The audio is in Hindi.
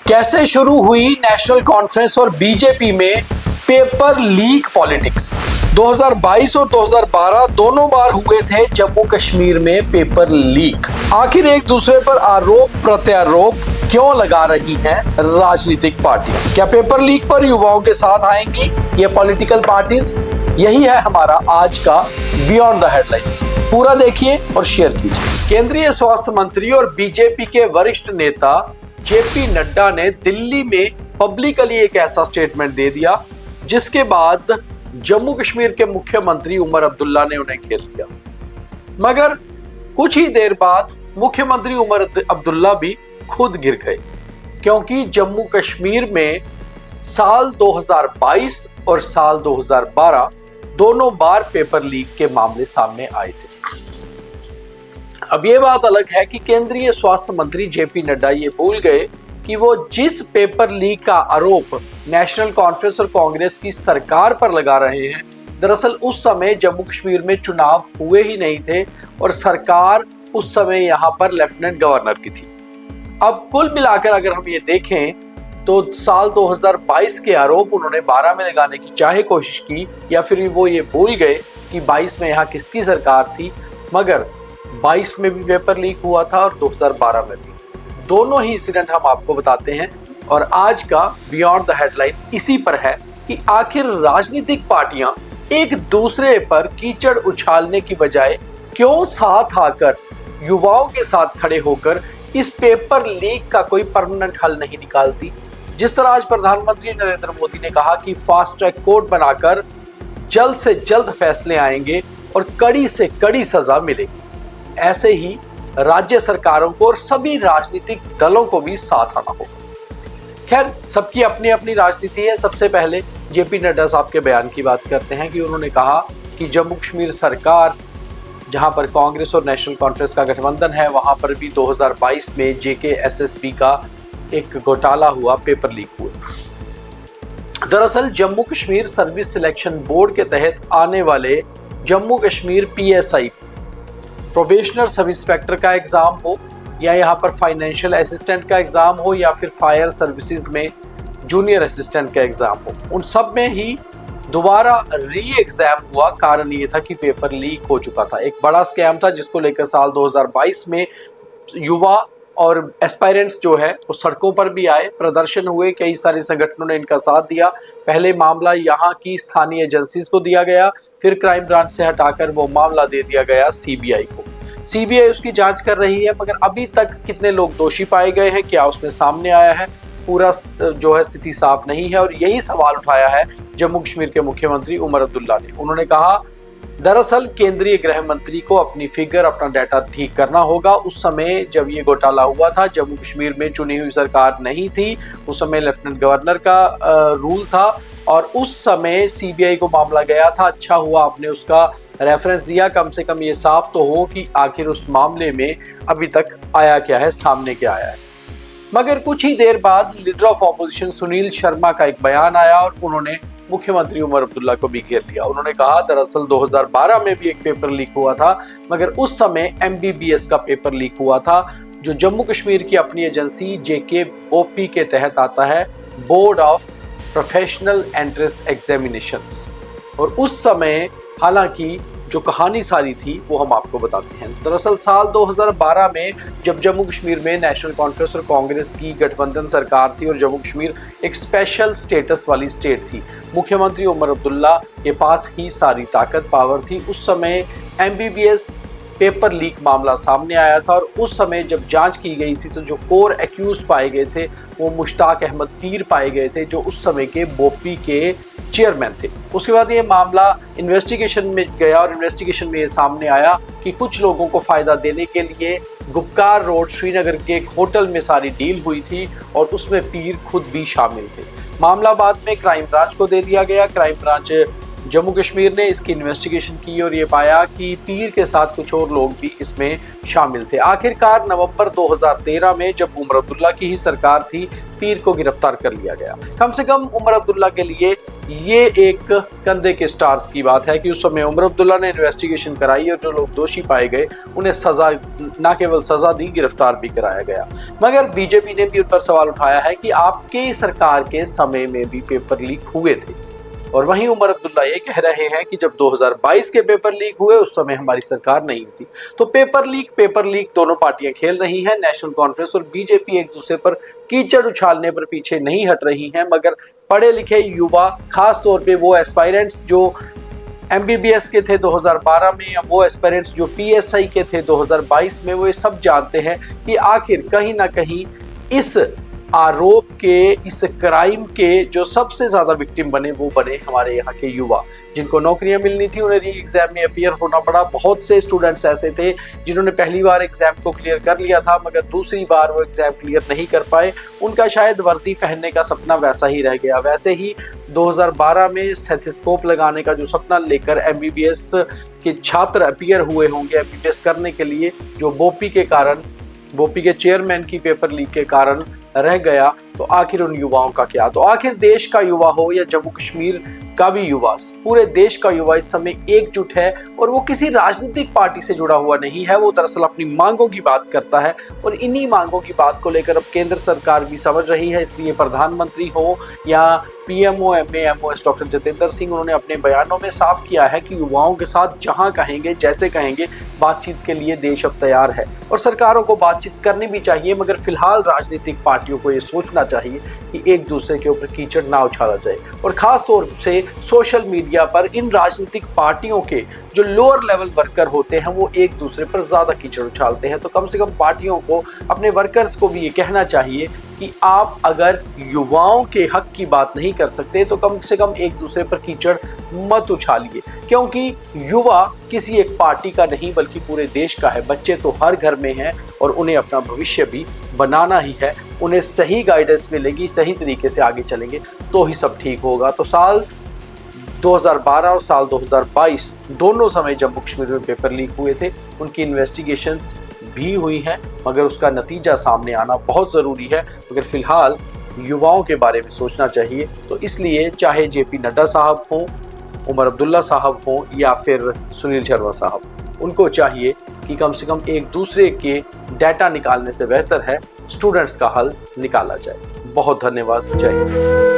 कैसे शुरू हुई नेशनल कॉन्फ्रेंस और बीजेपी में पेपर लीक पॉलिटिक्स। 2022 और 2012 दोनों बार हुए थे जम्मू कश्मीर में पेपर लीक। आखिर एक दूसरे पर आरोप प्रत्यारोप क्यों लगा रही हैं राजनीतिक पार्टियां? क्या पेपर लीक पर युवाओं के साथ आएंगी ये पॉलिटिकल पार्टीज? यही है हमारा आज का बियॉन्ड द हेडलाइंस। पूरा देखिए और शेयर कीजिए। केंद्रीय स्वास्थ्य मंत्री और बीजेपी के वरिष्ठ नेता जेपी नड्डा ने दिल्ली में पब्लिकली एक ऐसा स्टेटमेंट दे दिया जिसके बाद जम्मू कश्मीर के मुख्यमंत्री उमर अब्दुल्ला ने उन्हें घेर लिया। मगर कुछ ही देर बाद मुख्यमंत्री उमर अब्दुल्ला भी खुद गिर गए, क्योंकि जम्मू कश्मीर में साल 2022 और साल 2012 दोनों बार पेपर लीक के मामले सामने आए थे। अब ये बात अलग है कि केंद्रीय स्वास्थ्य मंत्री जेपी नड्डा ये भूल गए कि वो जिस पेपर लीक का आरोप नेशनल कॉन्फ्रेंस और कांग्रेस की सरकार पर लगा रहे हैं, दरअसल उस समय जम्मू कश्मीर में चुनाव हुए ही नहीं थे और सरकार उस समय यहाँ पर लेफ्टिनेंट गवर्नर की थी। अब कुल मिलाकर अगर हम ये देखें तो साल 2022 के आरोप उन्होंने 12 में लगाने की चाहे कोशिश की, या फिर वो ये भूल गए कि 22 में यहाँ किसकी सरकार थी। मगर 22 में भी पेपर लीक हुआ था और 2012 में भी। दोनों ही इंसिडेंट हम आपको बताते हैं और आज का बियॉन्ड द हेडलाइन इसी पर है कि आखिर राजनीतिक पार्टियां एक दूसरे पर कीचड़ उछालने की बजाय क्यों साथ आकर युवाओं के साथ खड़े होकर इस पेपर लीक का कोई परमानेंट हल नहीं निकालती। जिस तरह आज प्रधानमंत्री नरेंद्र मोदी ने कहा कि फास्ट ट्रैक कोर्ट बनाकर जल्द से जल्द फैसले आएंगे और कड़ी से कड़ी सजा मिलेगी, ऐसे ही राज्य सरकारों को और सभी राजनीतिक दलों को भी साथ आना होगा। खैर, सबकी अपनी अपनी राजनीति है। सबसे पहले जेपी नड्डा साहब के बयान की बात करते हैं कि उन्होंने कहा कि जम्मू कश्मीर सरकार, जहां पर कांग्रेस और नेशनल कॉन्फ्रेंस का गठबंधन है, वहां पर भी 2022 में JKSSB का एक घोटाला हुआ, पेपर लीक हुआ। दरअसल Jammu Kashmir service selection board के तहत आने वाले Jammu Kashmir PSI probationer sub inspector का एग्जाम हो, या यहाँ पर फाइनेंशियल असिस्टेंट का एग्जाम हो, या फिर फायर सर्विसेज में जूनियर असिस्टेंट का एग्जाम हो, उन सब में ही दोबारा री एग्जाम हुआ। कारण ये था कि पेपर लीक हो चुका था। एक बड़ा स्कैम था जिसको लेकर साल 2022 में युवा और एस्पायरेंट्स जो है वो सड़कों पर भी आए, प्रदर्शन हुए, कई सारे संगठनों ने इनका साथ दिया। पहले मामला यहाँ की स्थानीय एजेंसीज को दिया गया, फिर क्राइम ब्रांच से हटाकर वो मामला दे दिया गया CBI को। CBI उसकी जांच कर रही है, मगर अभी तक कितने लोग दोषी पाए गए हैं, क्या उसमें सामने आया है, पूरा जो है स्थिति साफ नहीं है। और यही सवाल उठाया है जम्मू कश्मीर के मुख्यमंत्री उमर अब्दुल्ला ने। उन्होंने कहा दरअसल केंद्रीय गृह मंत्री को अपनी फिगर, अपना डाटा ठीक करना होगा। उस समय जब ये घोटाला हुआ था, जम्मू कश्मीर में चुनी हुई सरकार नहीं थी, उस समय लेफ्टिनेंट गवर्नर का रूल था और उस समय CBI को मामला गया था। अच्छा हुआ आपने उसका रेफरेंस दिया, कम से कम ये साफ तो हो कि आखिर उस मामले में अभी तक आया क्या है, सामने क्या आया है। मगर कुछ ही देर बाद leader of opposition Sunil Sharma का एक बयान आया और उन्होंने मुख्यमंत्री उमर अब्दुल्ला को भी घेर लिया। उन्होंने कहा दरअसल 2012 में भी एक पेपर लीक हुआ था, मगर उस समय MBBS का पेपर लीक हुआ था, जो जम्मू कश्मीर की अपनी एजेंसी JKOP के तहत आता है, board of professional entrance examinations. और उस समय हालांकि जो कहानी सारी थी वो हम आपको बताते हैं। दरअसल साल 2012 में जब जम्मू कश्मीर में नेशनल कॉन्फ्रेंस और कांग्रेस की गठबंधन सरकार थी और जम्मू कश्मीर एक स्पेशल स्टेटस वाली स्टेट थी, मुख्यमंत्री उमर अब्दुल्ला के पास ही सारी ताकत पावर थी। उस समय MBBS पेपर लीक मामला सामने आया था और उस समय जब जांच की गई थी तो जो कोर एक्यूज पाए गए थे वो मुश्ताक अहमद पीर पाए गए थे, जो उस समय के BOP के चेयरमैन थे। उसके बाद ये मामला इन्वेस्टिगेशन में गया और इन्वेस्टिगेशन में ये सामने आया कि कुछ लोगों को फायदा देने के लिए गुपकार रोड श्रीनगर के एक होटल में सारी डील हुई थी और उसमें पीर खुद भी शामिल थे। मामला बाद में क्राइम ब्रांच को दे दिया गया। क्राइम ब्रांच जम्मू कश्मीर ने इसकी इन्वेस्टिगेशन की और ये पाया कि पीर के साथ कुछ और लोग भी इसमें शामिल थे। आखिरकार नवंबर 2013 में जब उमर अब्दुल्ला की ही सरकार थी, पीर को गिरफ्तार कर लिया गया। कम से कम उमर अब्दुल्ला के लिए ये एक कंधे के स्टार्स की बात है कि उस समय उमर अब्दुल्ला ने इन्वेस्टिगेशन कराई और जो लोग दोषी पाए गए उन्हें सजा, न केवल सजा दी, गिरफ्तार भी कराया गया। मगर बीजेपी ने भी उन पर सवाल उठाया है कि आपके सरकार के समय में भी पेपर लीक हुए थे। और वहीं उमर अब्दुल्ला ये कह रहे हैं कि जब 2022 के पेपर लीक हुए उस समय हमारी सरकार नहीं थी। तो पेपर लीक दोनों पार्टियां खेल रही हैं। नेशनल कॉन्फ्रेंस और बीजेपी एक दूसरे पर कीचड़ उछालने पर पीछे नहीं हट रही हैं, मगर पढ़े लिखे युवा, खास तौर पे वो एस्पायरेंट्स जो MBBS के थे 2012 में, या वो एस्पायरेंट्स जो PSI के थे 2022 में, वो ये सब जानते हैं कि आखिर कहीं ना कहीं इस आरोप के, इस क्राइम के जो सबसे ज्यादा विक्टिम बने वो बने हमारे यहाँ के युवा, जिनको नौकरियां मिलनी थी, उन्हें री एग्जाम में अपीयर होना पड़ा। बहुत से स्टूडेंट्स ऐसे थे जिन्होंने पहली बार एग्जाम को क्लियर कर लिया था मगर दूसरी बार वो एग्जाम क्लियर नहीं कर पाए। उनका शायद वर्दी पहनने का सपना वैसा ही रह गया। वैसे ही 2012 में स्टेथोस्कोप लगाने का जो सपना लेकर MBBS के छात्र अपीयर हुए होंगे MBBS करने के लिए, जो बोपी के चेयरमैन की पेपर लीक के कारण रह गया, तो आखिर उन युवाओं का क्या? तो आखिर देश का युवा हो या जम्मू कश्मीर का भी युवा, पूरे देश का युवा इस समय एकजुट है और वो किसी राजनीतिक पार्टी से जुड़ा हुआ नहीं है। वो दरअसल अपनी मांगों की बात करता है और इन्हीं मांगों की बात को लेकर अब केंद्र सरकार भी समझ रही है। इसलिए प्रधानमंत्री हो या PMO MAMOS doctor Jitendra Singh, उन्होंने अपने बयानों में साफ किया है कि युवाओं के साथ जहां कहेंगे, जैसे कहेंगे, बातचीत के लिए देश अब तैयार है और सरकारों को बातचीत करनी भी चाहिए। मगर फिलहाल राजनीतिक पार्टियों को ये सोचना चाहिए कि एक दूसरे के ऊपर कीचड़ ना उछाला जाए और खास तौर से सोशल मीडिया पर इन राजनीतिक पार्टियों के जो लोअर लेवल वर्कर होते हैं वो एक दूसरे पर ज्यादा कीचड़ उछालते हैं। तो कम से कम पार्टियों को, अपने वर्कर्स को भी ये कहना चाहिए कि आप अगर युवाओं के हक की बात नहीं कर सकते तो कम से कम एक दूसरे पर कीचड़ मत उछालिए, क्योंकि युवा किसी एक पार्टी का नहीं बल्कि पूरे देश का है। बच्चे तो हर घर में हैं और उन्हें अपना भविष्य भी बनाना ही है। उन्हें सही गाइडेंस मिलेगी, सही तरीके से आगे चलेंगे तो ही सब ठीक होगा। तो साल 2012 और साल 2022 दोनों समय जम्मू कश्मीर में पेपर लीक हुए थे, उनकी इन्वेस्टिगेशंस भी हुई हैं, मगर उसका नतीजा सामने आना बहुत ज़रूरी है। मगर फिलहाल युवाओं के बारे में सोचना चाहिए। तो इसलिए चाहे JP नड्डा साहब हों, उमर अब्दुल्ला साहब हों या फिर सुनील शर्मा साहब, उनको चाहिए कि कम से कम एक दूसरे के डाटा निकालने से बेहतर है स्टूडेंट्स का हल निकाला जाए। बहुत धन्यवाद। जय हिंद।